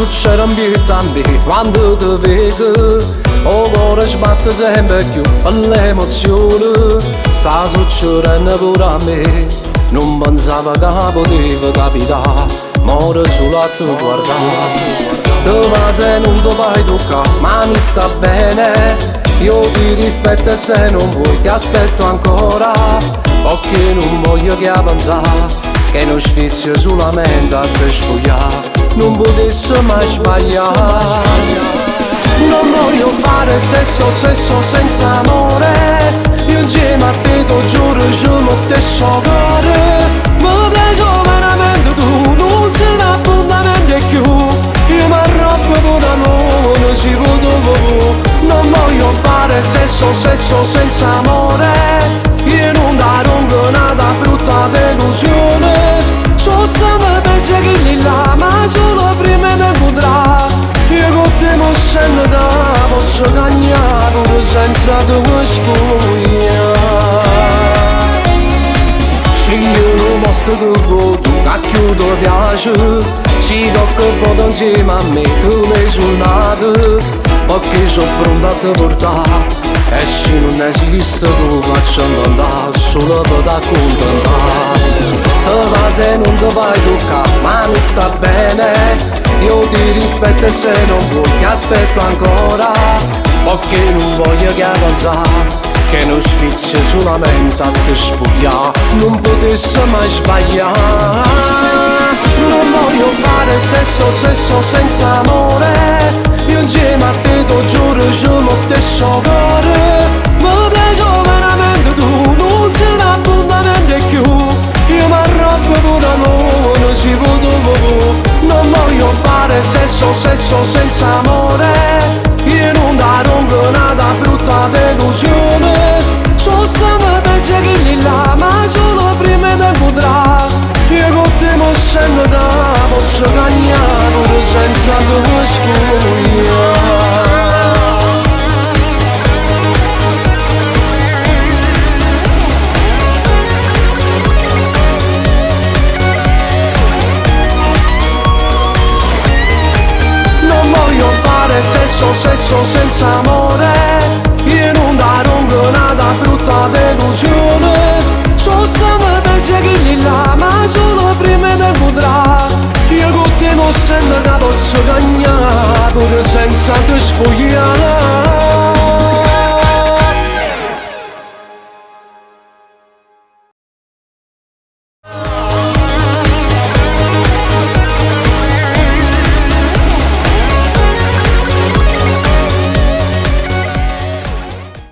succede in vita a me quando ti vedo. O cuore sbatte sempre più per l'emozione. Sta succedendo pure a me. Non pensavo che poteva capitare, muore solo a te guardare. Ma se non ti fai toccare, ma mi sta bene. Io ti rispetto e se non vuoi ti aspetto ancora. Perché non voglio che pensare che non sfizio solamente a te sfogliare. Non potessi mai sbagliare. Non voglio fare sesso senza amore. Io insieme a te ti giuro ci mettesso cuore. Mi piace veramente tu, non sei un appuntamento più. Io mi arrogo pure non si può. Non voglio fare sesso senza amore. Io non darò una brutta delusione. Sono stato peggio che lì là, ma solo prima di incontrare. Io con te mossendo da posso cagnare pure senza tua spugna. Se io non mostro che voto, cacchio ti piace. Si tocca il voto insieme a me, tu l'hai suonato. Perché sono pronto a te portare. E se non esiste tu faccio andare solo per t'accontentare. Ma se non ti fai toccare, ma mi sta bene. Io ti rispetto e se non vuoi ti aspetto ancora. Perché non voglio che pensare che non sfizio solamente a te spogliare. Non potessi mai sbagliare. Non voglio fare sesso senza amore. Io insieme a te ti giuro ci mettesso cuore. Mi piace veramente tu, non sei un appuntamento più. Io mi arrogo pure non si può. Non voglio fare sesso senza amore. Io non darò una brutta delusione. Sono stato peggio che lì là, ma solo prima di incontrare. Io con te mossendo da posso cagnare pure senza tua spugna.